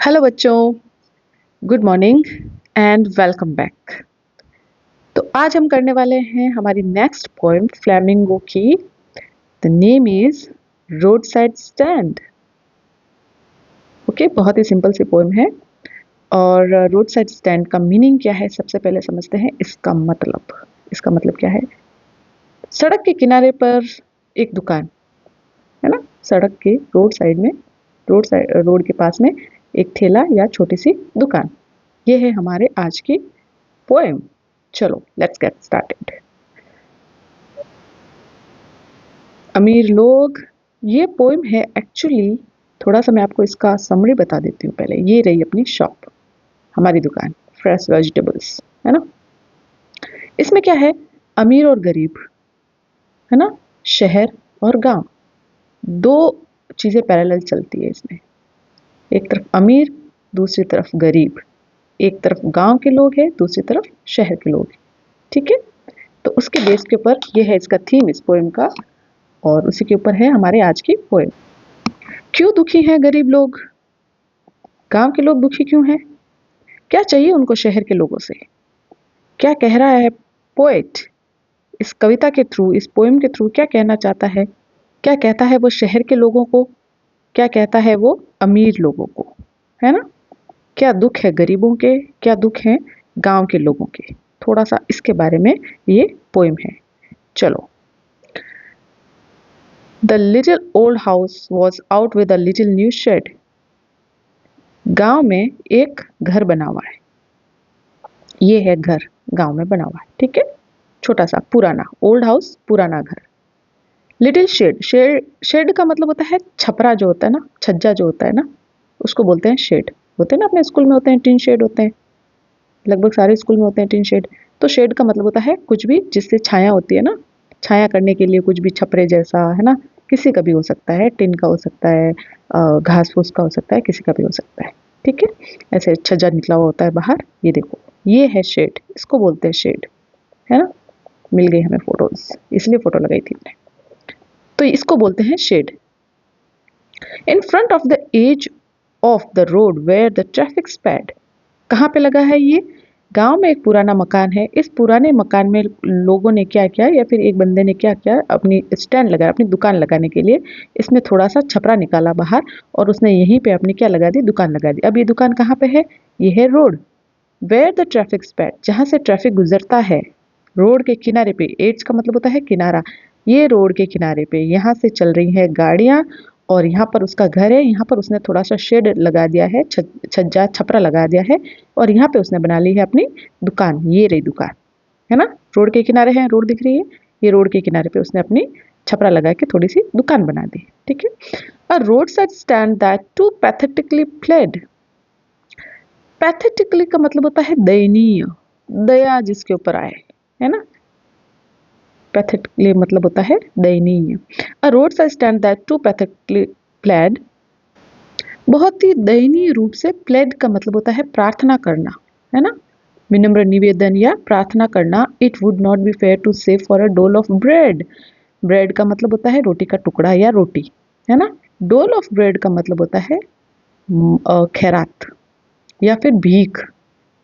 Hello बच्चों, good morning and welcome back. तो आज हम करने वाले हैं हमारी नेक्स्ट पोएम फ्लेमिंगो की। The name is road side stand. Okay, बहुत ही सिंपल सी पोएम है। और रोड साइड स्टैंड का मीनिंग क्या है सबसे पहले समझते हैं। इसका मतलब क्या है। सड़क के किनारे पर एक दुकान है ना, सड़क के रोड के पास में एक ठेला या छोटी सी दुकान। ये है हमारे आज की पोएम। चलो लेट्स गेट स्टार्टेड। अमीर लोग, ये पोएम है एक्चुअली। थोड़ा सा मैं आपको इसका समरी बता देती हूँ। पहले ये रही अपनी शॉप, हमारी दुकान, फ्रेश वेजिटेबल्स, है ना। इसमें क्या है, अमीर और गरीब, है ना, शहर और गांव, दो चीजें पैरेलल चलती है इसमें। एक तरफ अमीर, दूसरी तरफ गरीब। एक तरफ गांव के लोग हैं, दूसरी तरफ शहर के लोग हैं। ठीक है, तो उसके बेस के ऊपर ये है इसका थीम इस पोएम का, और उसी के ऊपर है हमारे आज की पोएम। क्यों दुखी हैं गरीब लोग? गांव के लोग दुखी क्यों हैं? क्या चाहिए उनको शहर के लोगों से? क्या कह रहा है पोएट इस कविता के थ्रू, इस पोएम के थ्रू? क्या कहना चाहता है? क्या कहता है वो शहर के लोगों को? क्या कहता है वो अमीर लोगों को? है ना। क्या दुख है गरीबों के, क्या दुख है गांव के लोगों के? थोड़ा सा इसके बारे में ये पोएम है। चलो। The little old house was out with a little new shade. गांव में एक घर बना हुआ है। ये है घर, गांव में बना हुआ है। ठीक है, छोटा सा पुराना ओल्ड हाउस, पुराना घर। लिटिल शेड, शेड का मतलब होता है छपरा, जो होता है ना, छज्जा जो होता है ना, उसको बोलते हैं शेड। होते हैं ना, अपने स्कूल में होते हैं टिन शेड होते हैं, लगभग सारे स्कूल में होते हैं टिन शेड। तो शेड का मतलब होता है कुछ भी जिससे छाया होती है ना, छाया करने के लिए कुछ भी छपरे जैसा, है ना। किसी का भी हो सकता है, टिन का हो सकता है, घास फूस का हो सकता है, किसी का भी हो सकता है। ठीक है, ऐसे छज्जा निकला हुआ होता है बाहर। ये देखो, ये है शेड, इसको बोलते हैं शेड, है ना। मिल गई हमें फोटोज, इसलिए फोटो लगाई थी मैंने। तो इसको बोलते हैं shed. In front of the edge of the road where the traffic sped. कहाँ पे लगा है ये? गांव में एक पुराना मकान है। इस पुराने मकान में लोगों ने क्या किया, या फिर एक बंदे ने क्या किया, अपनी स्टैंड लगाया, अपनी दुकान लगाने के लिए। इसमें थोड़ा सा छपरा निकाला बाहर, और उसने यहीं पे अपनी क्या लगा दी, दुकान लगा दी। अब ये दुकान कहाँ पे है? ये है रोड, वेयर द ट्रैफिक स्पैड, जहाँ से ट्रैफिक गुजरता है। रोड के किनारे पे, एड्स का मतलब होता है किनारा। ये रोड के किनारे पे यहाँ से चल रही है गाड़ियाँ, और यहाँ पर उसका घर है। यहाँ पर उसने थोड़ा सा शेड लगा दिया है, छज्जा छपरा लगा दिया है, और यहाँ पे उसने बना ली है अपनी दुकान। ये रही दुकान, है ना। रोड के किनारे है, रोड दिख रही है, ये रोड के किनारे पे उसने अपनी छपरा लगा के थोड़ी सी दुकान बना दी। ठीक है। A roadside stand that too pathetically played. Pathetically का मतलब होता है दयनीय, दया जिसके ऊपर आए, है ना। पैथेटिकली मतलब होता है दयनीय। A roadside stand that too pathetically played, बहुत ही दयनीय रूप से। प्लेड का मतलब होता है प्रार्थना करना, है ना, विनम्र निवेदन या प्रार्थना करना। It would not be fair to say for a dole of bread. Bread का मतलब होता है रोटी का टुकड़ा या रोटी, है ना। डोल ऑफ ब्रेड का मतलब होता है खैरात या फिर भीख।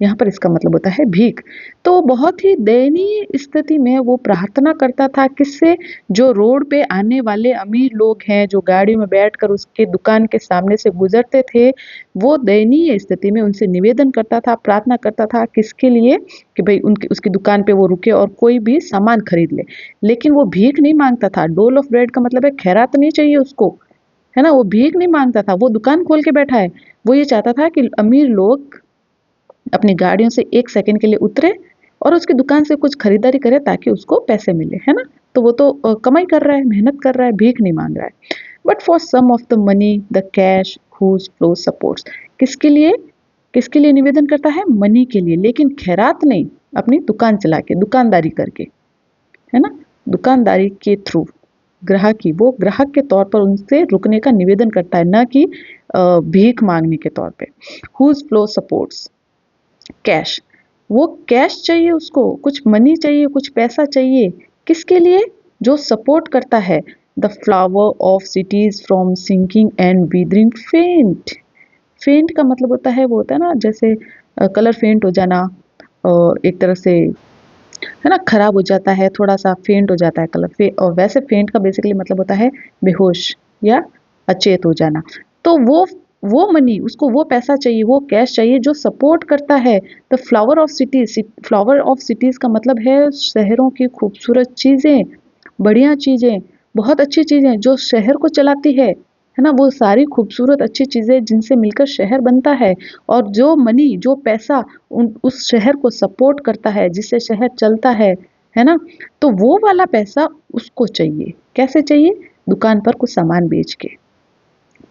यहाँ पर इसका मतलब होता है भीख। तो बहुत ही दयनीय स्थिति में वो प्रार्थना करता था। किससे? जो रोड पे आने वाले अमीर लोग हैं, जो गाड़ियों में बैठकर उसके दुकान के सामने से गुजरते थे, वो दयनीय स्थिति में उनसे निवेदन करता था, प्रार्थना करता था। किसके लिए? कि भाई उनकी उसकी दुकान पे वो रुके और कोई भी सामान खरीद ले। लेकिन वो भीख नहीं मांगता था। डोल ऑफ ब्रेड का मतलब है खैरात नहीं चाहिए उसको, है ना। वो भीख नहीं मांगता था, वो दुकान खोल के बैठा है। वो ये चाहता था कि अमीर लोग अपनी गाड़ियों से एक सेकंड के लिए उतरे और उसकी दुकान से कुछ खरीदारी करे, ताकि उसको पैसे मिले, है ना। तो वो तो कमाई कर रहा है, मेहनत कर रहा है, भीख नहीं मांग रहा है। But for some of the money the cash whose flow supports. किसके लिए? किसके लिए निवेदन करता है? मनी के लिए, लेकिन खैरात नहीं, अपनी दुकान चला के, दुकानदारी करके, है ना। दुकानदारी के थ्रू ग्राहकी, वो ग्राहक के तौर पर उनसे रुकने का निवेदन करता है, ना कि भीख मांगने के तौर पे। हुज फ्लो सपोर्ट्स कैश, वो कैश चाहिए उसको, कुछ मनी चाहिए, कुछ पैसा चाहिए। किसके लिए? जो सपोर्ट करता है the flower of cities from sinking and withering faint. Faint का मतलब होता है, वो होता है ना जैसे कलर फेंट हो जाना, एक तरह से है ना, खराब हो जाता है, थोड़ा सा फेंट हो जाता है कलर और वैसे फेंट का बेसिकली मतलब होता है बेहोश या अचेत हो जाना। तो वो मनी, उसको वो पैसा चाहिए, वो कैश चाहिए जो सपोर्ट करता है the flower of cities. Flower of cities का मतलब है शहरों की खूबसूरत चीजें, बढ़िया चीजें, बहुत अच्छी चीजें जो शहर को चलाती है ना, वो सारी खूबसूरत अच्छी चीजें जिनसे मिलकर शहर बनता है। और जो मनी, जो पैसा उस शहर को सपोर्ट करता है, जिससे शहर चलता है ना, तो वो वाला पैसा उसको चाहिए। कैसे चाहिए? दुकान पर कुछ सामान बेच के।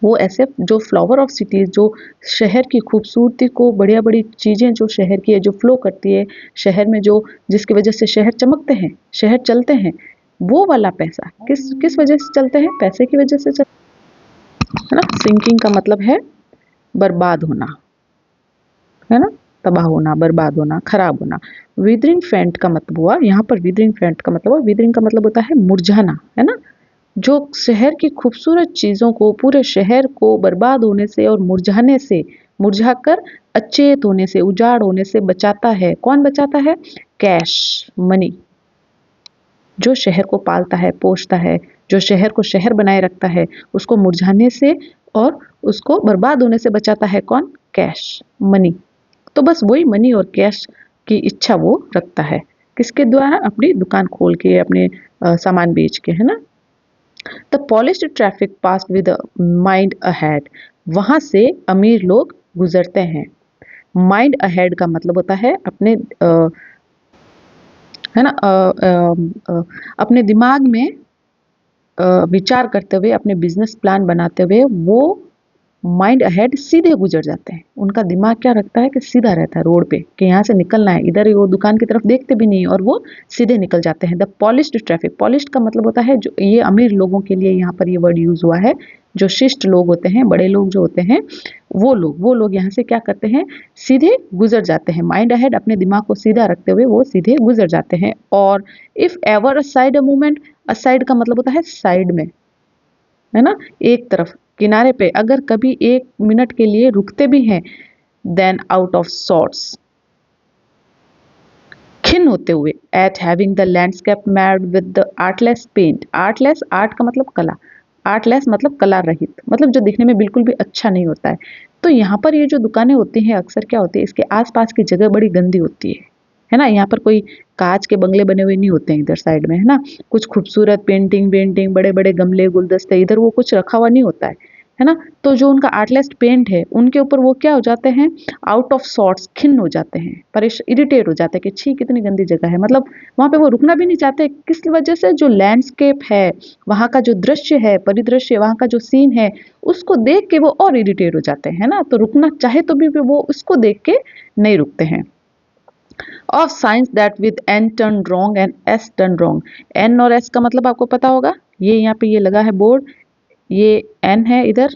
वो ऐसे जो फ्लावर ऑफ सिटीज, जो शहर की खूबसूरती को, बढ़िया बड़ी चीजें जो शहर की है, जो फ्लो करती है शहर में, जो जिसकी वजह से शहर चमकते हैं, शहर चलते हैं, वो वाला पैसा किस किस वजह से चलते हैं? पैसे की वजह से चलते है ना। सिंकिंग का मतलब है बर्बाद होना, है ना, तबाह होना, बर्बाद होना, खराब होना। विदरिंग फेंट का मतलब हुआ, यहाँ पर विदरिंग फेंट का मतलब हुआ, विदरिंग का मतलब होता है मुरझाना, है ना, जो शहर की खूबसूरत चीजों को, पूरे शहर को बर्बाद होने से और मुरझाने से, मुरझाकर अचेत होने से, उजाड़ होने से बचाता है। कौन बचाता है? कैश, मनी, जो शहर को पालता है, पोषता है, जो शहर को शहर बनाए रखता है, उसको मुरझाने से और उसको बर्बाद होने से बचाता है। कौन? Cash, money. तो बस वही मनी और कैश की इच्छा वो रखता है, किसके द्वारा? अपनी दुकान खोल के, अपने सामान बेच के, है ना। The polished traffic passed with mind ahead, वहां से अमीर लोग गुजरते हैं। माइंड अहेड का मतलब होता है अपने है ना, अपने दिमाग में विचार करते हुए, अपने बिजनेस प्लान बनाते हुए वो माइंड अहेड सीधे गुजर जाते हैं। उनका दिमाग क्या रखता है कि सीधा रहता है रोड पे, कि यहाँ से निकलना है, इधर वो दुकान की तरफ देखते भी नहीं और वो सीधे निकल जाते हैं। द पॉलिश्ड ट्रैफिक, पॉलिश्ड का मतलब होता है, जो ये अमीर लोगों के लिए यहाँ पर ये वर्ड यूज हुआ है। जो शिष्ट लोग होते हैं, बड़े लोग जो होते हैं, वो लोग यहाँ से क्या करते हैं? सीधे गुजर जाते हैं। माइंड अहेड, अपने दिमाग को सीधा रखते हुए वो सीधे गुजर जाते हैं। और if ever a side a movement, a side का मतलब होता है साइड में, है ना, एक तरफ, किनारे पे अगर कभी 1 मिनट के लिए रुकते भी हैं, देन आउट ऑफ सॉर्ट्स, खिन्न होते हुए, at having the landscape mad with the artless paint. Artless, art का मतलब कला, आर्टलेस मतलब कला रहित, मतलब जो दिखने में बिल्कुल भी अच्छा नहीं होता है। तो यहाँ पर ये जो दुकानें होती हैं, अक्सर क्या होती है, इसके आसपास की जगह बड़ी गंदी होती है ना। यहाँ पर कोई कांच के बंगले बने हुए नहीं होते हैं इधर साइड में, है ना। कुछ खूबसूरत पेंटिंग वेंटिंग, बड़े बड़े गमले गुलदस्ते, इधर वो कुछ रखा हुआ नहीं होता है ना। तो जो उनका आर्टलेस्ट पेंट है, उनके ऊपर वो क्या हो जाते हैं? आउट ऑफ सॉर्ट्स, खिन्न हो जाते हैं, इरिटेट हो जाते हैं कि छी कितनी गंदी जगह है। मतलब वहां पे वो रुकना भी नहीं चाहते, किस वजह से? जो लैंडस्केप है, वहां का जो दृश्य है, परिदृश्य, वहां का जो सीन है, उसको देख के वो और इरिटेट हो जाते हैं, है ना। तो रुकना चाहे तो भी वो उसको देख के नहीं रुकते हैं। Of science that with N turn wrong and S turn wrong. N और एस का मतलब आपको पता होगा, ये यहाँ पे ये लगा है बोर्ड, ये एन है इधर,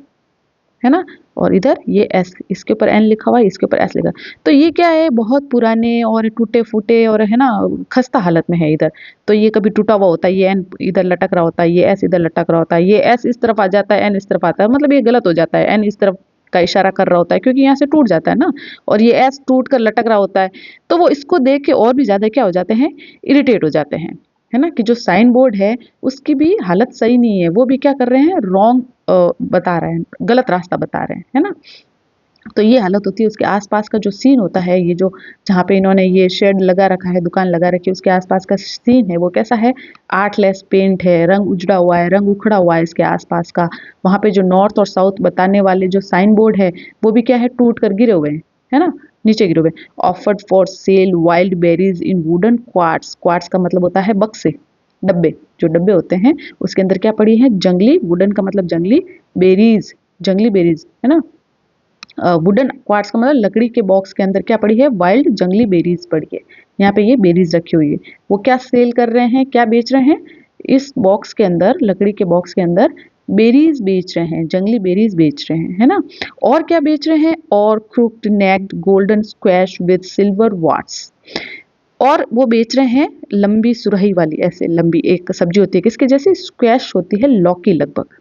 है ना, और इधर ये एस, इसके ऊपर एन लिखा हुआ है, इसके ऊपर एस लिखा। तो ये क्या है? बहुत पुराने और टूटे फूटे और है ना, खस्ता हालत में है इधर। तो ये कभी टूटा हुआ होता है, ये एन इधर लटक रहा होता है, ये एस इधर लटक रहा होता है, ये एस इस तरफ आ जाता है, एन इस तरफ आता है, मतलब ये गलत हो जाता है। एन इस तरफ का इशारा कर रहा होता है क्योंकि यहाँ से टूट जाता है ना, और ये एस टूट कर लटक रहा होता है। तो वो इसको देख के और भी ज्यादा क्या हो जाते हैं? इरिटेट हो जाते हैं, है ना, कि जो साइन बोर्ड है उसकी भी हालत सही नहीं है, वो भी क्या कर रहे हैं? रॉन्ग बता रहे हैं, गलत रास्ता बता रहे हैं, है ना। तो ये हालत होती है। उसके आसपास का जो सीन होता है, ये जो जहाँ पे इन्होंने ये शेड लगा रखा है, दुकान लगा रखी है, उसके आसपास का सीन है वो कैसा है? आर्टलेस पेंट है, रंग उजड़ा हुआ है, रंग उखड़ा हुआ है इसके आसपास का। वहाँ पे जो नॉर्थ और साउथ बताने वाले जो साइन बोर्ड है, वो भी क्या है? टूट कर गिरे हुए हैं, है ना, नीचे गिरे हुए। Offered for sale wild berries in wooden quartz. Quartz का मतलब होता है बक्से, डब्बे, जो डब्बे होते हैं उसके अंदर क्या पड़ी है? जंगली, वुडन का मतलब जंगली, बेरीज, जंगली बेरीज, है ना। वुडन क्वार्ट्स का मतलब लकड़ी के बॉक्स के अंदर क्या पड़ी है? वाइल्ड जंगली बेरीज पड़ी है। यहाँ पे ये बेरीज रखी हुई है। वो क्या सेल कर रहे हैं, क्या बेच रहे हैं? इस बॉक्स के अंदर, लकड़ी के बॉक्स के अंदर बेरीज बेच रहे हैं, जंगली बेरीज बेच रहे हैं, है ना। और क्या बेच रहे हैं? और crooked necked golden squash with silver warts. और वो बेच रहे हैं लंबी सुरही वाली, ऐसे लंबी एक सब्जी होती है किसके जैसी? स्क्वैश होती है, लौकी, लगभग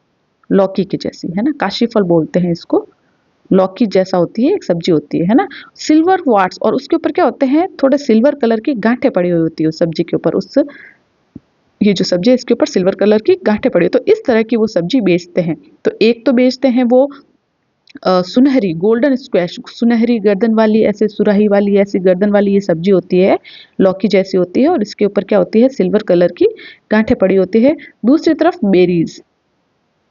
लौकी की जैसी, है ना, काशी फल बोलते हैं इसको, लौकी जैसा होती है, एक सब्जी होती है ना। सिल्वर वाट्स, और उसके ऊपर क्या होते हैं, थोड़े सिल्वर कलर की गांठें पड़ी हुई होती है उस सब्जी के ऊपर। उस ये जो सब्जी है इसके ऊपर सिल्वर कलर की गांठें पड़ी है, तो इस तरह की वो सब्जी बेचते हैं। तो एक तो बेचते हैं वो सुनहरी गोल्डन स्क्वैश, सुनहरी गर्दन वाली, ऐसे सुराही वाली, ऐसी गर्दन वाली ये सब्जी होती है, लौकी जैसी होती है, और इसके ऊपर क्या होती है, सिल्वर कलर की गांठें पड़ी होती है। दूसरी तरफ बेरीज,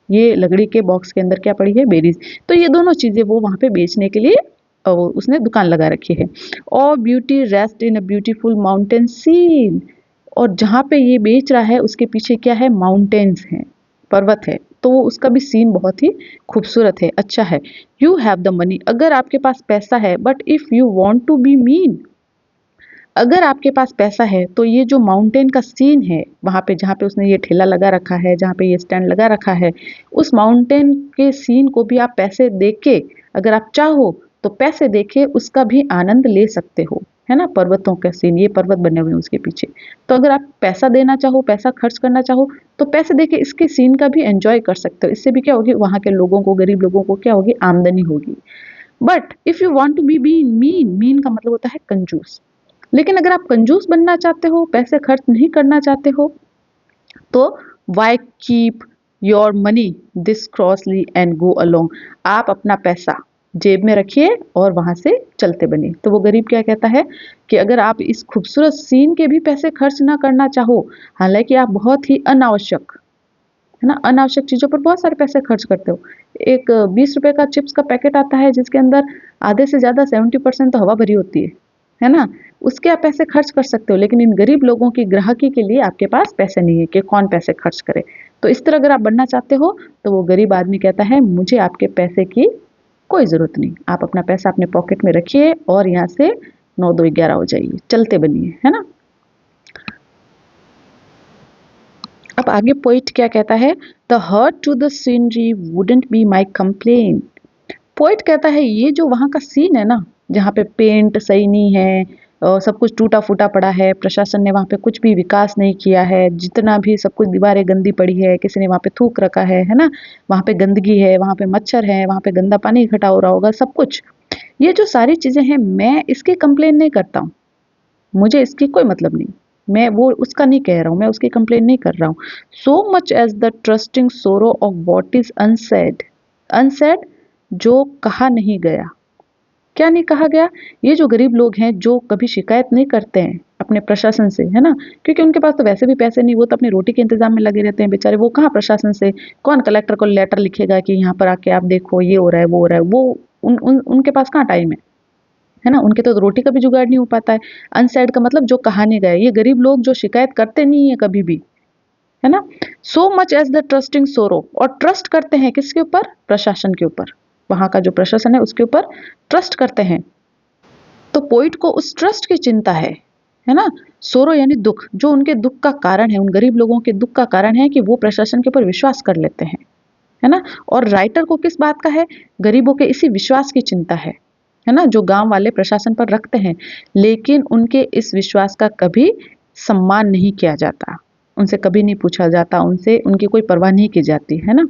ये लकड़ी के बॉक्स के अंदर क्या पड़ी है, बेरीज। तो ये दोनों चीजें वो वहां पे बेचने के लिए उसने दुकान लगा रखी है। और beauty rest in a beautiful mountain scene, और जहाँ पे ये बेच रहा है उसके पीछे क्या है, माउंटेन्स हैं, पर्वत है, तो वो उसका भी सीन बहुत ही खूबसूरत है, अच्छा है। यू हैव द मनी, अगर आपके पास पैसा है, but if you want to be mean, अगर आपके पास पैसा है तो ये जो माउंटेन का सीन है वहां पे, जहाँ पे उसने ये ठेला लगा रखा है, जहाँ पे ये स्टैंड लगा रखा है, उस माउंटेन के सीन को भी आप पैसे दे के, अगर आप चाहो तो पैसे दे के उसका भी आनंद ले सकते हो, है ना। पर्वतों का सीन, ये पर्वत बने हुए हैं उसके पीछे, तो अगर आप पैसा देना चाहो, पैसा खर्च करना चाहो, तो पैसे दे के इसके सीन का भी एंजॉय कर सकते हो। इससे भी क्या होगी, वहां के लोगों को, गरीब लोगों को क्या होगी, आमदनी होगी। But if you want to be mean, mean का मतलब होता है कंजूस। लेकिन अगर आप कंजूस बनना चाहते हो, पैसे खर्च नहीं करना चाहते हो, तो why keep your money this crossly and go along, आप अपना पैसा जेब में रखिए और वहां से चलते बनिए। तो वो गरीब क्या कहता है कि अगर आप इस खूबसूरत सीन के भी पैसे खर्च ना करना चाहो, हालांकि आप बहुत ही अनावश्यक, है ना, अनावश्यक चीजों पर बहुत सारे पैसे खर्च करते हो। एक 20 रुपए का चिप्स का पैकेट आता है जिसके अंदर आधे से ज्यादा 70% तो हवा भरी होती है ना, उसके आप पैसे खर्च कर सकते हो। लेकिन इन गरीब लोगों की ग्राहकी के लिए आपके पास पैसे नहीं है कि कौन पैसे खर्च करे। तो इस तरह अगर आप बनना चाहते हो, तो वो गरीब आदमी कहता है मुझे आपके पैसे की कोई जरूरत नहीं, आप अपना पैसा अपने पॉकेट में रखिए और यहाँ से 9 2 11 हो जाइए, चलते बनिए, है ना। अब आगे पोइट क्या कहता है, the hurt to the scenery wouldn't be my complain. Poet कहता है ये जो वहाँ का सीन है ना, जहाँ पे पेंट सही नहीं है और सब कुछ टूटा फूटा पड़ा है, प्रशासन ने वहाँ पे कुछ भी विकास नहीं किया है, जितना भी सब कुछ दीवारें गंदी पड़ी है, किसी ने वहाँ पे थूक रखा है ना, वहाँ पे गंदगी है, वहाँ पे मच्छर है, वहाँ पे गंदा पानी इकट्ठा हो रहा होगा, सब कुछ, ये जो सारी चीजें हैं, मैं इसकी कंप्लेन नहीं करता हूँ, मुझे इसकी कोई मतलब नहीं, मैं वो उसका नहीं कह रहा हूँ, मैं उसकी कंप्लेन नहीं कर रहा हूँ। So much as the trusting sorrow of what is unsaid, unsaid जो कहा नहीं गया। क्या नहीं कहा गया, ये जो गरीब लोग हैं जो कभी शिकायत नहीं करते हैं अपने प्रशासन से, है ना, क्योंकि उनके पास तो वैसे भी पैसे नहीं, वो तो अपनी रोटी के इंतजाम में लगे रहते हैं बेचारे, वो कहाँ प्रशासन से, कौन कलेक्टर को लेटर लिखेगा कि यहाँ पर आके आप देखो ये हो रहा है वो हो रहा है, वो उनके पास कहाँ टाइम है ना, उनके तो रोटी का भी जुगाड़ नहीं हो पाता है। अनसेड का मतलब जो कहा नहीं गया, ये गरीब लोग जो शिकायत करते नहीं है कभी भी, है ना। So much as the trusting sorrow, और ट्रस्ट करते हैं किसके ऊपर, प्रशासन के ऊपर, वहां का जो प्रशासन है उसके ऊपर ट्रस्ट करते हैं। तो पोइट को उस ट्रस्ट की चिंता है ना। सोरो यानी दुख, जो उनके दुख का कारण है, उन गरीब लोगों के दुख का कारण है कि वो प्रशासन के ऊपर विश्वास कर लेते हैं, है ना। और राइटर को किस बात का है, गरीबों के इसी विश्वास की चिंता है ना, जो गांव वाले प्रशासन पर रखते हैं, लेकिन उनके इस विश्वास का कभी सम्मान नहीं किया जाता, उनसे कभी नहीं पूछा जाता, उनसे उनकी कोई परवाह नहीं की जाती, है ना।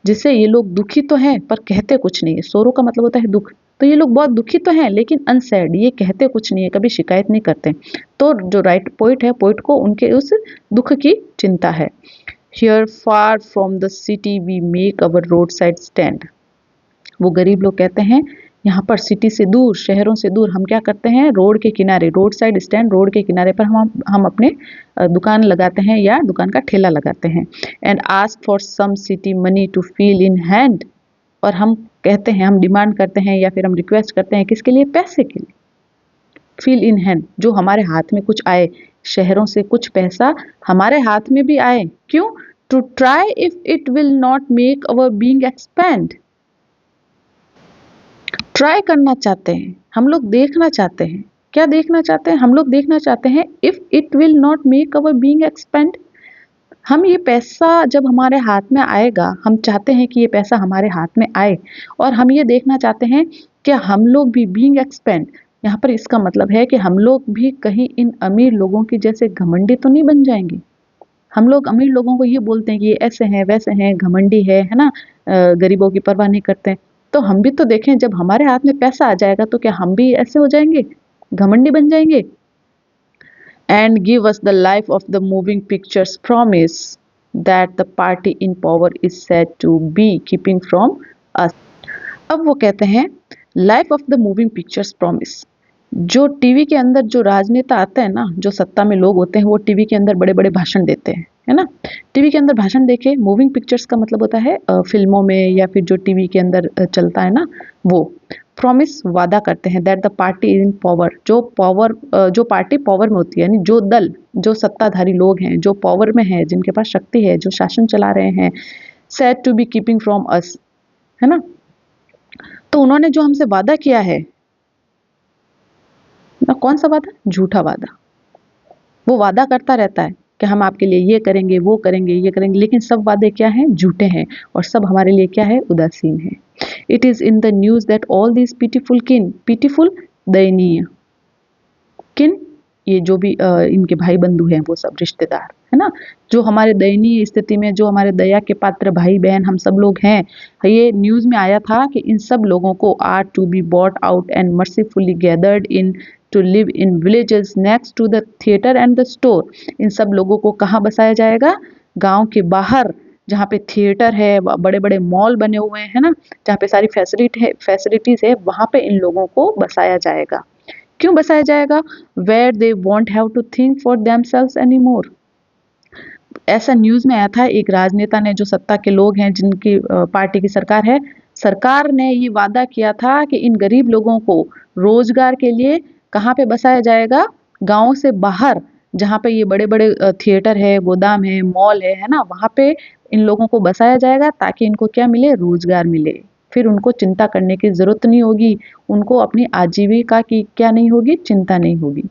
जिससे ये लोग दुखी तो हैं पर कहते कुछ नहीं है, सोरो का मतलब होता है दुख, तो ये लोग बहुत दुखी तो हैं लेकिन अनसैड, ये कहते कुछ नहीं है, कभी शिकायत नहीं करते। तो जो राइट पोइट है, पोइट को उनके उस दुख की चिंता है। Here far from the city we make our roadside stand, वो गरीब लोग कहते हैं यहाँ पर सिटी से दूर, शहरों से दूर हम क्या करते हैं, रोड के किनारे, रोड साइड स्टैंड, रोड के किनारे पर हम अपने दुकान लगाते हैं या दुकान का ठेला लगाते हैं। And ask for some city money to feel in hand, और हम कहते हैं, हम डिमांड करते हैं या फिर हम रिक्वेस्ट करते हैं किसके लिए, पैसे के लिए। फील इन हैंड, जो हमारे हाथ में कुछ आए, शहरों से कुछ पैसा हमारे हाथ में भी आए, क्यों, to try if it will not make our being expand, try करना चाहते हैं हम लोग, देखना चाहते हैं, क्या देखना चाहते हैं हम लोग, देखना चाहते हैं if it will not make our being expand, हम ये पैसा जब हमारे हाथ में आएगा, हम चाहते हैं कि ये पैसा हमारे हाथ में आए, और हम ये देखना चाहते हैं कि हम लोग भी बीइंग एक्सपेंड, यहाँ पर इसका मतलब है कि हम लोग भी कहीं इन अमीर लोगों की जैसे घमंडी तो नहीं बन जाएंगे। हम लोग अमीर लोगों को ये बोलते हैं कि ये ऐसे हैं वैसे हैं, घमंडी है ना, गरीबों की परवाह नहीं करते, तो हम भी तो देखें, जब हमारे हाथ में पैसा आ जाएगा तो क्या हम भी ऐसे हो जाएंगे, घमंडी बन जाएंगे? And give us the life of the moving pictures promise that the party in power is said to be keeping from us. अब वो कहते हैं life of the moving pictures promise. जो टीवी के अंदर जो राजनेता आते हैं ना, जो सत्ता में लोग होते हैं, वो टीवी के अंदर बड़े बड़े भाषण देते हैं, है ना। टीवी के अंदर भाषण देके, मूविंग पिक्चर्स का मतलब होता है फिल्मों में या फिर जो टीवी के अंदर चलता है ना, वो प्रॉमिस वादा करते हैं that the party in power, जो पार्टी पावर में होती है, यानी जो दल, जो सत्ताधारी लोग हैं, जो पावर में है, जिनके पास शक्ति है, जो शासन चला रहे हैं, said to be keeping from us, है ना। तो उन्होंने जो हमसे वादा किया है ना, कौन सा वादा? झूठा वादा। वो वादा करता रहता है कि हम आपके लिए ये करेंगे, वो करेंगे, ये करेंगे, लेकिन सब वादे क्या हैं? झूठे हैं, और सब हमारे लिए क्या है? उदासीन है। It is in the news that all this pitiful kin, pitiful दयनीय किन, ये जो भी इनके भाई बंधु हैं, वो सब रिश्तेदार, है ना, जो हमारे दयनीय स्थिति में, जो हमारे दया के पात्र भाई बहन हम सब लोग हैं, ये न्यूज में आया था कि इन सब लोगों को are to be bought out and mercifully gathered in to live in villages next to the theatre and the store. इन सब लोगों को कहाँ बसाया जाएगा? गांव के बाहर, जहाँ पे थिएटर है, बड़े बड़े मॉल बने हुए हैं ना, जहाँ पे सारी फैसिलिटीज है, वहाँ पे इन लोगों को बसाया जाएगा। क्यों बसाया जाएगा? Where they won't have to think for themselves any more. ऐसा न्यूज में आया था, एक राजनेता ने, जो सत्ता के लोग हैं, जिनकी पार्टी की सरकार है, सरकार ने ये वादा किया था कि इन गरीब लोगों को रोजगार के लिए कहाँ पे बसाया जाएगा? गांव से बाहर, जहाँ पे ये बड़े बड़े थिएटर है, गोदाम है, मॉल है ना, वहाँ पे इन लोगों को बसाया जाएगा, ताकि इनको क्या मिले? रोजगार मिले। फिर उनको चिंता करने की जरूरत नहीं होगी, उनको अपनी आजीविका की क्या नहीं होगी? चिंता नहीं होगी,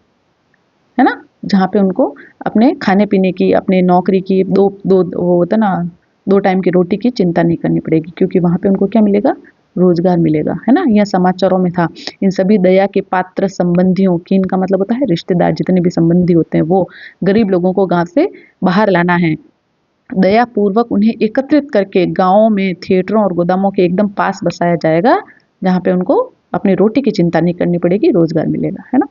है ना। जहाँ पे उनको अपने खाने पीने की, अपने नौकरी की, दो दो वो होता ना, 2 टाइम की रोटी की चिंता नहीं करनी पड़ेगी, क्योंकि वहाँ पे उनको क्या मिलेगा? रोजगार मिलेगा, है ना। यह समाचारों में था। इन सभी दया के पात्र संबंधियों की, इनका मतलब होता है रिश्तेदार, जितने भी संबंधी होते हैं, वो गरीब लोगों को गांव से बाहर लाना है। दया पूर्वक उन्हें एकत्रित करके गांवों में थिएटरों और गोदामों के एकदम पास बसाया जाएगा, जहाँ पे उनको अपनी रोटी की चिंता नहीं करनी पड़ेगी, रोजगार मिलेगा, है ना।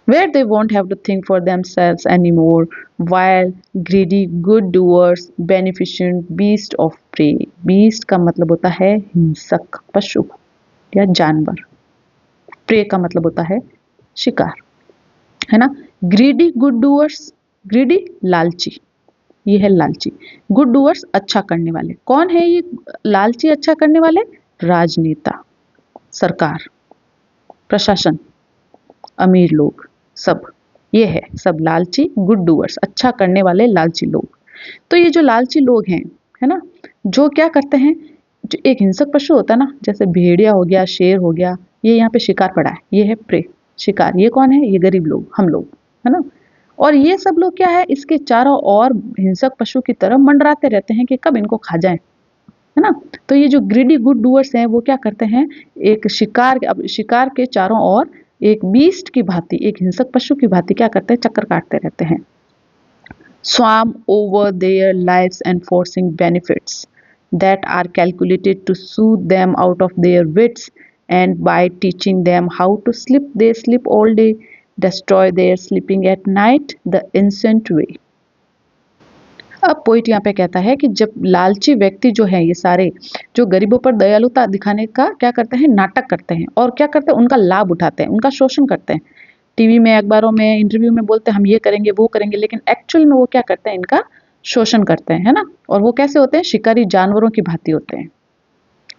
Where they won't have to think for themselves anymore, while greedy good doers beneficent beast of prey। beast का मतलब होता है हिंसक पशु या जानवर, prey का मतलब होता है शिकार, है ना। greedy good doers, greedy लालची, ये है लालची। गुड डूअर्स अच्छा करने वाले, कौन है ये लालची अच्छा करने वाले? राजनेता, सरकार, प्रशासन, अमीर लोग, सब ये है सब लालची, गुड डूअर्स अच्छा करने वाले लालची लोग। तो ये जो लालची लोग हैं, है ना, जो क्या करते हैं, जो एक हिंसक पशु होता है ना, जैसे भेड़िया हो गया, शेर हो गया, ये यहाँ पे शिकार पड़ा है, ये है प्रे, शिकार। ये कौन है? ये गरीब लोग, हम लोग, है ना। और ये सब लोग क्या है? इसके चारों ओर हिंसक पशु की तरह मंडराते रहते हैं कि कब इनको खा जाए, है ना। तो ये जो ग्रीडी गुड डूअर्स हैं, वो क्या करते हैं? एक शिकार के चारों ओर एक बीस्ट की भांति, एक हिंसक पशु की भांति क्या करते हैं? चक्कर काटते रहते हैं। Swarm over their lives enforcing benefits that are calculated to soothe them out of their wits, and by teaching them how to sleep they sleep all day, destroy their sleeping at night the ancient way। अब poet यहाँ पे कहता है कि जब लालची व्यक्ति जो है, ये सारे जो गरीबों पर दयालुता दिखाने का क्या करते हैं? नाटक करते हैं, और क्या करते हैं? उनका लाभ उठाते हैं, उनका शोषण करते हैं। टीवी में, अखबारों में, इंटरव्यू में बोलते हैं हम ये करेंगे, वो करेंगे, लेकिन एक्चुअल में वो क्या करते हैं? इनका शोषण करते हैं, है ना। और वो कैसे होते हैं? शिकारी जानवरों की भांति होते हैं,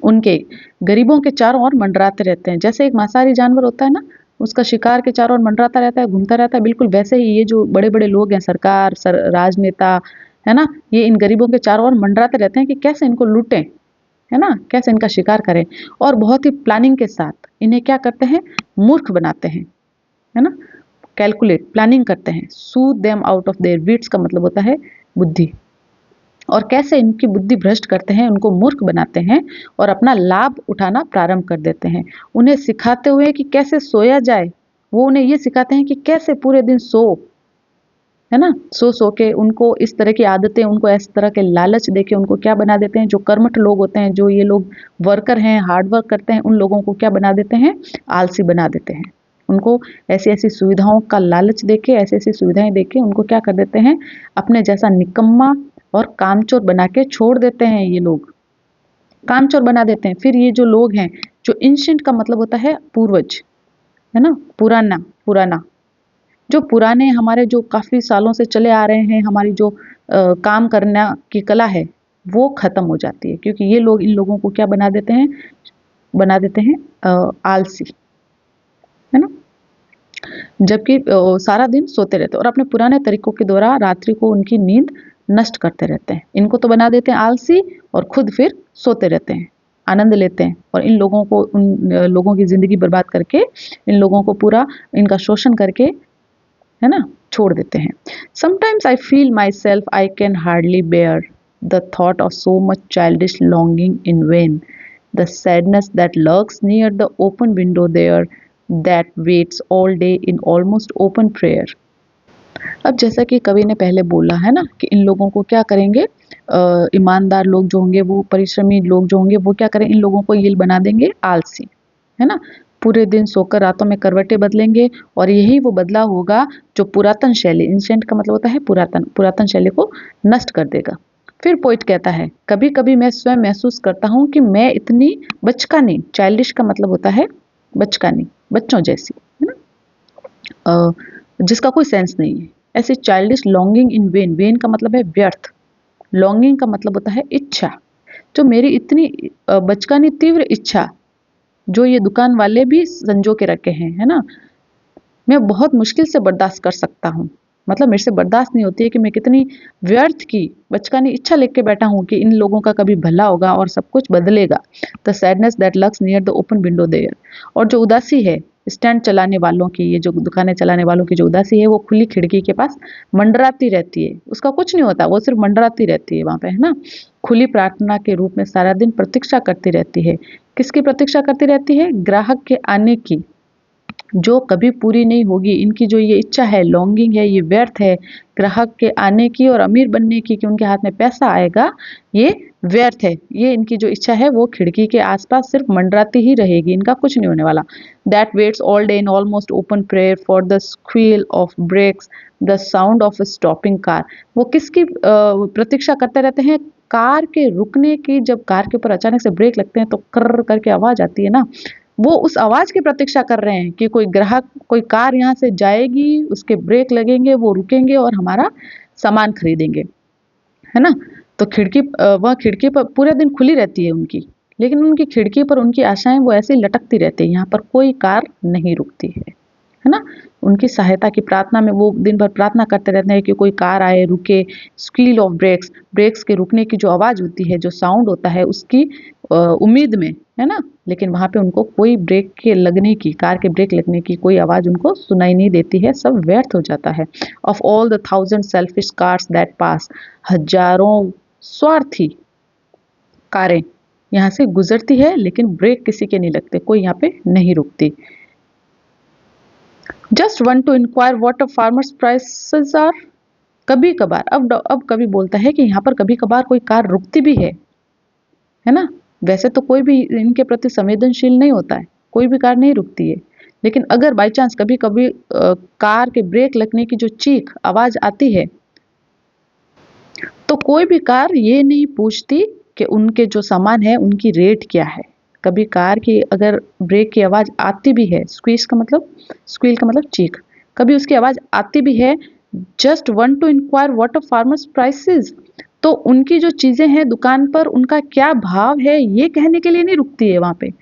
उनके गरीबों के चारों ओर मंडराते रहते हैं। जैसे एक मांसाहारी जानवर होता है ना, उसका शिकार के चारों ओर मंडराता रहता है, घूमता रहता है, बिल्कुल वैसे ही ये जो बड़े बड़े लोग हैं, सरकार, राजनेता, है ना, ये इन गरीबों के चारों ओर मंडराते रहते हैं कि कैसे इनको लूटें, है ना, कैसे इनका शिकार करें, और बहुत ही प्लानिंग के साथ इन्हें क्या करते हैं? मूर्ख बनाते हैं, है ना। कैलकुलेट, प्लानिंग करते हैं। Sued them out of their wits का मतलब होता है बुद्धि, और कैसे इनकी बुद्धि भ्रष्ट करते हैं, उनको मूर्ख बनाते हैं और अपना लाभ उठाना प्रारंभ कर देते हैं। उन्हें सिखाते हुए कि कैसे सोया जाए, वो उन्हें ये सिखाते हैं कि कैसे पूरे दिन सो, है ना। सो सो के उनको इस तरह की आदतें, उनको इस तरह के लालच देके उनको क्या बना देते हैं, जो कर्मठ लोग होते हैं, जो ये लोग वर्कर हैं, हार्ड वर्क करते हैं, उन लोगों को क्या बना देते हैं, आलसी बना देते हैं। उनको ऐसी ऐसी सुविधाओं का लालच देके, ऐसी ऐसी सुविधाएं देके उनको क्या कर देते हैं, अपने जैसा निकम्मा और कामचोर बना के छोड़ देते हैं। ये लोग कामचोर बना देते हैं। फिर ये जो लोग हैं, जो एंशिएंट का मतलब होता है पूर्वज, है ना, पुराना पुराना, जो पुराने हमारे जो काफ़ी सालों से चले आ रहे हैं, हमारी जो काम करना की कला है वो ख़त्म हो जाती है, क्योंकि ये लोग इन लोगों को क्या बना देते हैं, बना देते हैं आलसी, है ना। जबकि सारा दिन सोते रहते हैं और अपने पुराने तरीकों के द्वारा रात्रि को उनकी नींद नष्ट करते रहते हैं। इनको तो बना देते हैं आलसी और खुद फिर सोते रहते हैं, आनंद लेते हैं, और इन लोगों को, उन लोगों की ज़िंदगी बर्बाद करके, इन लोगों को पूरा इनका शोषण करके, है ना, छोड़ देते हैं। Sometimes I feel myself I can hardly bear the thought of so much childish longing in vain, the sadness that lurks near the open window there, that waits all day in almost open prayer. अब जैसा कि कवि ने पहले बोला है ना, कि इन लोगों को क्या करेंगे, ईमानदार लोग जो होंगे, वो परिश्रमी लोग जो होंगे, वो क्या करें, इन लोगों को ये बना देंगे आलसी, है ना। पूरे दिन सोकर रातों में करवटें बदलेंगे, और यही वो बदलाव होगा जो पुरातन शैली, एंशिएंट का मतलब होता है पुरातन, पुरातन शैली को नष्ट कर देगा। फिर पोइट कहता है, कभी कभी मैं स्वयं महसूस करता हूँ कि मैं इतनी बचकानी, चाइल्डिश का मतलब होता है बचकानी, बच्चों जैसी, है ना, जिसका कोई सेंस नहीं है, ऐसी childish longing in when, when का मतलब है व्यर्थ, लॉन्गिंग का मतलब होता है इच्छा, जो मेरी इतनी बचकानी तीव्र इच्छा, जो ये दुकान वाले भी संजो के रखे हैं, है ना, मैं बहुत मुश्किल से बर्दाश्त कर सकता हूँ। मतलब मेरे से बर्दाश्त नहीं होती है कि मैं कितनी व्यर्थ की बचकानी इच्छा लेके बैठा हूँ कि इन लोगों का कभी भला होगा और सब कुछ बदलेगा। The sadness that lurks near the open window there, और जो उदासी है स्टैंड चलाने वालों की, ये जो दुकानें चलाने वालों की जो उदासी है, वो खुली खिड़की के पास मंडराती रहती है, उसका कुछ नहीं होता, वो सिर्फ मंडराती रहती है वहाँ पे, है ना। खुली प्रार्थना के रूप में सारा दिन प्रतीक्षा करती रहती है। किसकी प्रतीक्षा करती रहती है, ग्राहक के आने की, जो कभी पूरी नहीं होगी। इनकी जो ये इच्छा है, लॉन्गिंग है, ये व्यर्थ है, ग्राहक के आने की और अमीर बनने की, कि उनके हाथ में पैसा आएगा, ये व्यर्थ है। ये इनकी जो इच्छा है वो खिड़की के आसपास सिर्फ मंडराती ही रहेगी, इनका कुछ नहीं होने वाला। That waits all day in almost open prayer for the squeal of brakes, the sound of a stopping car. वो किसकी प्रतीक्षा करते रहते हैं, कार के रुकने की। जब कार के ऊपर अचानक से ब्रेक लगते हैं तो कर्र करके आवाज आती है ना, वो उस आवाज की प्रतीक्षा कर रहे हैं कि कोई ग्राहक, कोई कार यहाँ से जाएगी, उसके ब्रेक लगेंगे, वो रुकेंगे और हमारा सामान खरीदेंगे, है ना। तो वह खिड़की पर पूरे दिन खुली रहती है उनकी, लेकिन उनकी खिड़की पर उनकी आशाएं वो ऐसे ही लटकती रहती है, यहाँ पर कोई कार नहीं रुकती है ना। उनकी सहायता की प्रार्थना में वो दिन भर प्रार्थना करते रहते हैं कि कोई कार आए, रुके। स्क्वील ऑफ ब्रेक्स, ब्रेक्स के रुकने की जो आवाज़ होती है, जो साउंड होता है, उसकी उम्मीद में, है ना। लेकिन वहाँ पे उनको कोई ब्रेक के लगने की, कार के ब्रेक लगने की कोई आवाज़ उनको सुनाई नहीं देती है, सब व्यर्थ हो जाता है। Of all the thousand selfish cars that pass, हजारों स्वार्थी कारें यहाँ से गुजरती है, लेकिन ब्रेक किसी के नहीं लगते, कोई यहाँ पे नहीं रुकती। Just one to inquire what a farmer's prices are. कभी कभार, अब कभी बोलता है कि यहाँ पर कभी कभार कोई कार रुकती भी है ना। वैसे तो कोई भी इनके प्रति संवेदनशील नहीं होता है, कोई भी कार नहीं रुकती है, लेकिन अगर बाई चांस कभी कभी कार के ब्रेक लगने की जो चीख आवाज आती है, तो कोई भी कार ये नहीं पूछती कि उनके जो सामान है उनकी रेट क्या है। कभी कार की अगर ब्रेक की आवाज़ आती भी है, स्क्वील का मतलब चीख, कभी उसकी आवाज़ आती भी है, just one to inquire what a farmer's prices, तो उनकी जो चीज़ें हैं दुकान पर, उनका क्या भाव है, ये कहने के लिए नहीं रुकती है वहाँ पे,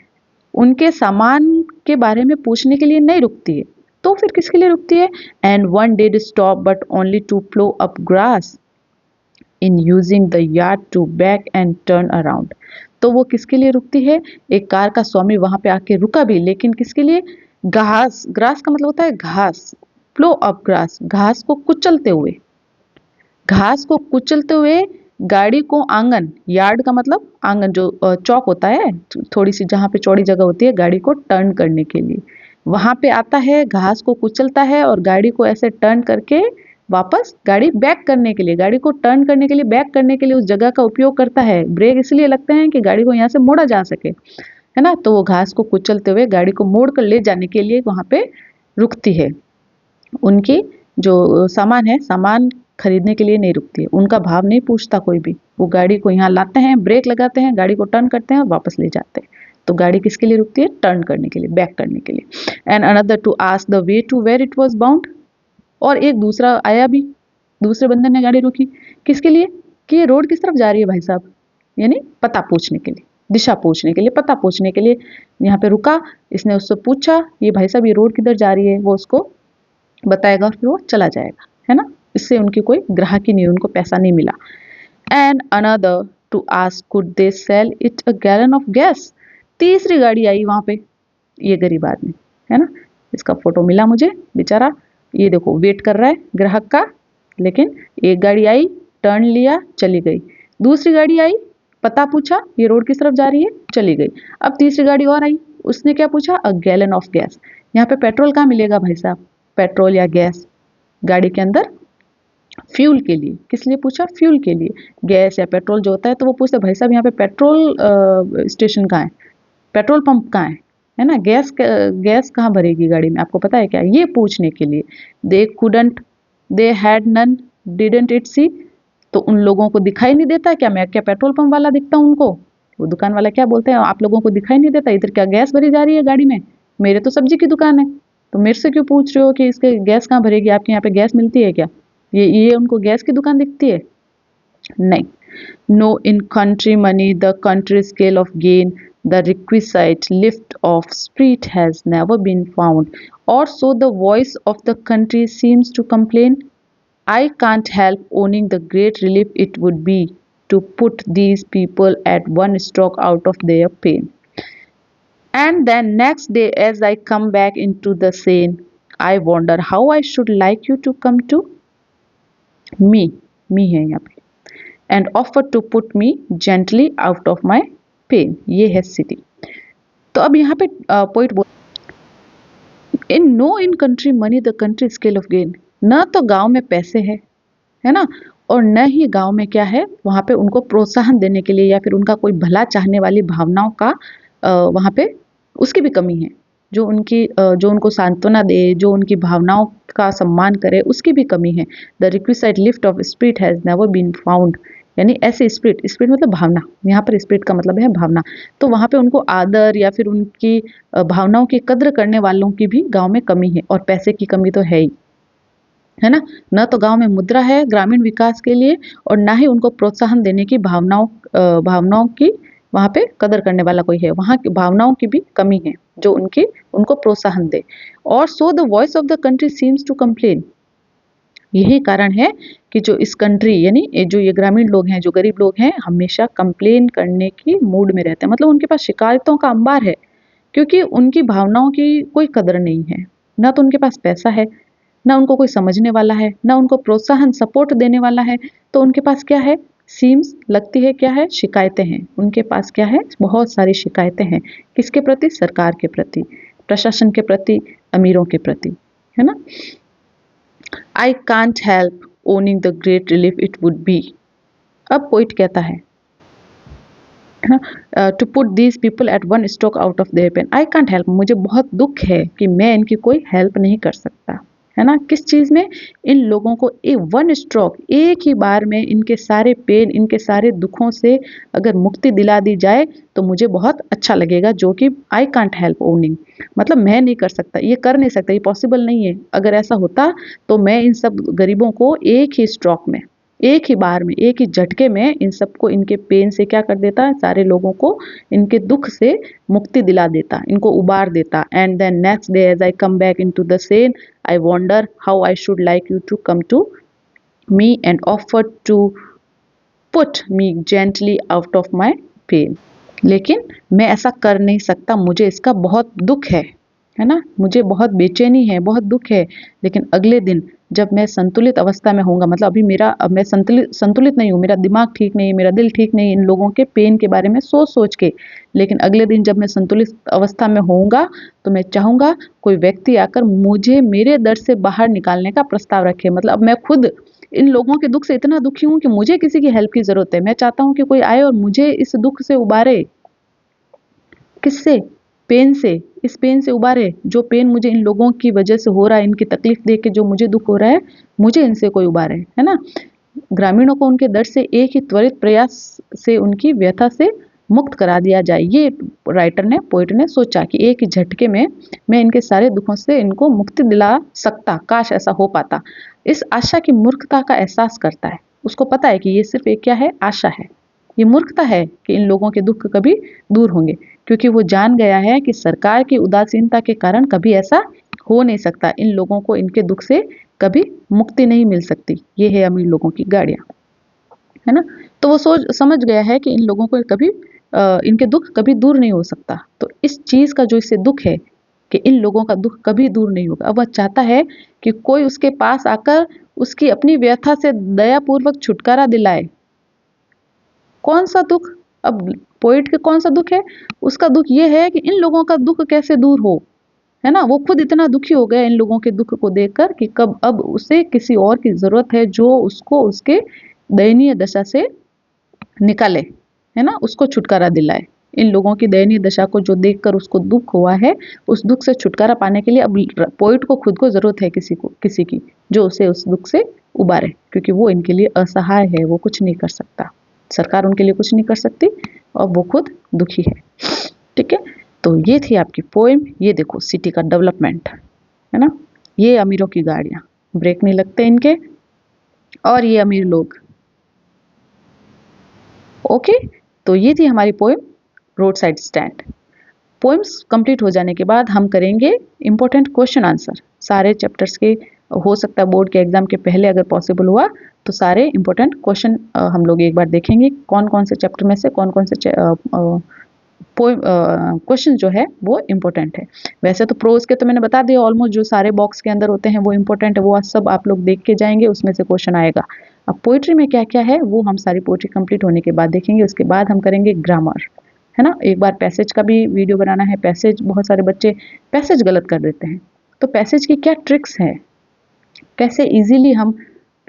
उनके सामान के बारे में पूछने के लिए नहीं रुकती है। तो फिर किसके लिए रुकती है? And one did stop but only to plough up grass in using the yard to back and turn around. तो वो किसके लिए रुकती है? एक कार का स्वामी वहां पे आके रुका भी, लेकिन किसके लिए? घास, ग्रास का मतलब होता है घास, प्लो अप ग्रास, घास को कुचलते हुए, घास को कुचलते हुए गाड़ी को आंगन, यार्ड का मतलब आंगन, जो चौक होता है, थोड़ी सी जहाँ पे चौड़ी जगह होती है गाड़ी को टर्न करने के लिए, वहां पे आता है, घास को कुचलता है और गाड़ी को ऐसे टर्न करके वापस गाड़ी बैक करने के लिए, गाड़ी को टर्न करने के लिए, बैक करने के लिए उस जगह का उपयोग करता है। ब्रेक इसलिए लगते हैं कि गाड़ी को यहाँ से मोड़ा जा सके, है ना। तो वो घास को कुचलते हुए गाड़ी को मोड़ कर ले जाने के लिए वहाँ पे रुकती है। उनकी जो सामान है, सामान खरीदने के लिए नहीं रुकती है, उनका भाव नहीं पूछता कोई भी। वो गाड़ी को यहाँ लाते हैं, ब्रेक लगाते हैं, गाड़ी को टर्न करते हैं और वापस ले जाते हैं। तो गाड़ी किसके लिए रुकती है? टर्न करने के लिए, बैक करने के लिए। And another to ask the way to where it was bound. और एक दूसरा आया भी, दूसरे बंदे ने गाड़ी रोकी, किसके लिए? कि ये रोड किस तरफ जा रही है भाई साहब, यानी पता पूछने के लिए, दिशा पूछने के लिए, पता पूछने के लिए यहाँ पे रुका। इसने उससे पूछा, ये भाई साहब ये रोड किधर जा रही है, वो उसको बताएगा और फिर वो चला जाएगा, है ना। इससे उनकी कोई ग्राहकी नहीं, उनको पैसा नहीं मिला। And another to ask could they sell it a gallon of gas. तीसरी गाड़ी आई वहां पे, ये गरीब आदमी, है ना, इसका फोटो मिला मुझे, बेचारा ये देखो वेट कर रहा है ग्राहक का। लेकिन एक गाड़ी आई, टर्न लिया, चली गई। दूसरी गाड़ी आई, पता पूछा ये रोड किस तरफ जा रही है, चली गई। अब तीसरी गाड़ी और आई, उसने क्या पूछा? अ गैलन ऑफ गैस। यहाँ पे पेट्रोल कहाँ मिलेगा भाई साहब? पेट्रोल या गैस गाड़ी के अंदर फ्यूल के लिए। किस लिए पूछा? फ्यूल के लिए। गैस या पेट्रोल जो होता है तो वो पूछते भाई साहब यहाँ पे पेट्रोल स्टेशन कहाँ है, पेट्रोल पंप कहाँ है ना। गैस कहाँ भरेगी गाड़ी में, आपको पता है क्या? ये पूछने के लिए। They couldn't, they had none, didn't it see. तो उन लोगों को दिखाई नहीं देता क्या? मैं क्या पेट्रोल पंप वाला दिखता हूँ उनको? वो दुकान वाला क्या बोलते हैं, आप लोगों को दिखाई नहीं देता इधर क्या गैस भरी जा रही है गाड़ी में? मेरे तो सब्जी की दुकान है, तो मेरे से क्यों पूछ रहे हो कि इसके गैस कहाँ भरेगी, आपके यहाँ पे गैस मिलती है क्या? ये उनको गैस की दुकान दिखती है? नहीं। No, in country money, the country scale of gain, the requisite lift of spirit has never been found, or so the voice of the country seems to complain. I can't help owning the great relief it would be to put these people at one stroke out of their pain. And then next day, as I come back into the scene, I wonder how I should like you to come to me. Me है यहाँ पे। And offer to put me gently out of my pain. ये है स्थिति। तो अब यहाँ पे पॉइंट बोल, in no in country money the country scale of gain. न तो गांव में पैसे है ना, और न ही गांव में क्या है, वहाँ पे उनको प्रोत्साहन देने के लिए या फिर उनका कोई भला चाहने वाली भावनाओं का वहाँ पे उसकी भी कमी है। जो उनको सांत्वना दे, जो उनकी भावनाओं का सम्मान करे, उसकी भी कमी है। The requisite lift of spirit has never been found. यानी ऐसे स्पिरिट मतलब भावना, यहाँ पर स्पिरिट का मतलब है भावना। तो वहाँ पे उनको आदर या फिर उनकी भावनाओं की कद्र करने वालों की भी गांव में कमी है, और पैसे की कमी तो है ही, है ना। न तो गांव में मुद्रा है ग्रामीण विकास के लिए, और ना ही उनको प्रोत्साहन देने की भावनाओं की वहाँ पे कदर करने वाला कोई है। वहाँ की भावनाओं की भी कमी है जो उनको प्रोत्साहन दे। और so the voice of the country seems to complain. यही कारण है कि जो इस कंट्री यानी जो ये ग्रामीण लोग हैं, जो गरीब लोग हैं, हमेशा कंप्लेन करने की मूड में रहते हैं। मतलब उनके पास शिकायतों का अंबार है, क्योंकि उनकी भावनाओं की कोई कदर नहीं है। ना तो उनके पास पैसा है, ना उनको कोई समझने वाला है, ना उनको प्रोत्साहन सपोर्ट देने वाला है। तो उनके पास क्या है? सीम्स लगती है क्या है? शिकायतें हैं। उनके पास क्या है? बहुत सारी शिकायतें हैं। किसके प्रति? सरकार के प्रति, प्रशासन के प्रति, अमीरों के प्रति, है ना। I can't help owning the great relief it would be. अब पोइट कहता है to put these people at one stroke out of there pen. I can't help, मुझे बहुत दुख है कि मैं इनकी कोई हेल्प नहीं कर सकता, है ना। किस चीज़ में? इन लोगों को वन स्ट्रोक, एक ही बार में इनके सारे पेन, इनके सारे दुखों से अगर मुक्ति दिला दी जाए तो मुझे बहुत अच्छा लगेगा। जो कि आई कांट हेल्प ओनिंग, मतलब मैं नहीं कर सकता, ये कर नहीं सकता, ये पॉसिबल नहीं है। अगर ऐसा होता तो मैं इन सब गरीबों को एक ही स्ट्रोक में, एक ही बार में, एक ही झटके में इन सबको इनके पेन से क्या कर देता, सारे लोगों को इनके दुख से मुक्ति दिला देता, इनको उबार देता। And then next day as I come back into the sane, I wonder how I should like you to come to me and offer to put me gently out of my pain. लेकिन मैं ऐसा कर नहीं सकता, मुझे इसका बहुत दुख है है ना, मुझे बहुत बेचैनी है, बहुत दुख है, लेकिन अगले दिन जब मैं संतुलित अवस्था में होऊंगा, मतलब अभी अब मैं संतुलित नहीं हूँ, मेरा दिमाग ठीक नहीं, मेरा दिल ठीक नहीं इन लोगों के पेन के बारे में सोच सोच के, लेकिन अगले दिन जब मैं संतुलित अवस्था में होऊंगा तो मैं चाहूंगा कोई व्यक्ति आकर मुझे मेरे दर्द से बाहर निकालने का प्रस्ताव रखे। मतलब अब मैं खुद इन लोगों के दुख से इतना दुखी हूँ कि मुझे किसी की हेल्प की जरूरत है। मैं चाहता हूँ कि कोई आए और मुझे इस दुख से उबारे। किससे? पेन से। इस पेन से उबारे, जो पेन मुझे इन लोगों की वजह से हो रहा है, इनकी तकलीफ देख के जो मुझे दुख हो रहा है, मुझे इनसे कोई उबारे, है ना। ग्रामीणों को उनके दर्द से एक ही त्वरित प्रयास से उनकी व्यथा से मुक्त करा दिया जाए। ये राइटर ने, पोइट ने सोचा कि एक ही झटके में मैं इनके सारे दुखों से इनको मुक्ति दिला सकता, काश ऐसा हो पाता। इस आशा की मूर्खता का एहसास करता है। उसको पता है कि ये सिर्फ एक क्या है, आशा है। ये मूर्खता है कि इन लोगों के दुख कभी दूर होंगे, क्योंकि वो जान गया है कि सरकार की उदासीनता के कारण कभी ऐसा हो नहीं सकता। इन लोगों को इनके दुख से कभी मुक्ति नहीं मिल सकती। ये है अमीर लोगों की गाड़ियाँ, है ना। तो वो सोच समझ गया है कि इन लोगों को कभी इनके दुख कभी दूर नहीं हो सकता। तो इस चीज़ का जो इसे दुख है कि इन लोगों का दुख कभी दूर नहीं होगा, अब वह चाहता है कि कोई उसके पास आकर उसकी अपनी व्यथा से दयापूर्वक छुटकारा दिलाए। कौन सा दुख? अब पोइट के कौन सा दुख है? उसका दुख ये है कि इन लोगों का दुख कैसे दूर हो, है ना। वो खुद इतना दुखी हो गया इन लोगों के दुख को देखकर कि कब अब उसे किसी और की ज़रूरत है जो उसको उसके दयनीय दशा से निकाले, है ना, उसको छुटकारा दिलाए। इन लोगों की दयनीय दशा को जो देखकर उसको दुख हुआ है, उस दुख से छुटकारा पाने के लिए अब पोइट को खुद को ज़रूरत है किसी की जो उसे उस दुख से उबारे, क्योंकि वो इनके लिए असहाय है, वो कुछ नहीं कर सकता। सरकार उनके लिए कुछ नहीं कर सकती और वो खुद दुखी है। ठीक है, तो ये थी आपकी पोएम। ये देखो सिटी का डेवलपमेंट, है ना। ये अमीरों की गाड़ियाँ, ब्रेक नहीं लगते इनके, और ये अमीर लोग। ओके, तो ये थी हमारी poem road side stand. Poems complete हो जाने के बाद हम करेंगे इंपॉर्टेंट क्वेश्चन आंसर सारे चैप्टर्स के। हो सकता है बोर्ड के एग्जाम के पहले अगर पॉसिबल हुआ तो सारे इंपॉर्टेंट क्वेश्चन हम लोग एक बार देखेंगे, कौन कौन से चैप्टर में से कौन कौन से क्वेश्चन जो है वो इम्पोर्टेंट है। वैसे तो प्रोज के तो मैंने बता दिया ऑलमोस्ट, जो सारे बॉक्स के अंदर होते हैं वो इम्पोर्टेंट है, वो सब आप लोग देख के जाएंगे, उसमें से क्वेश्चन आएगा। अब पोइट्री में क्या क्या है वो हम सारी पोइट्री कंप्लीट होने के बाद देखेंगे। उसके बाद हम करेंगे ग्रामर, है ना। एक बार पैसेज का भी वीडियो बनाना है। पैसेज बहुत सारे बच्चे पैसेज गलत कर देते हैं, तो पैसेज की क्या ट्रिक्स हैं, कैसे इजीली हम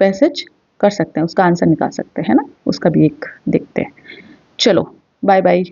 पैसेज कर सकते हैं, उसका आंसर निकाल सकते हैं ना, उसका भी एक देखते हैं। चलो बाय बाय।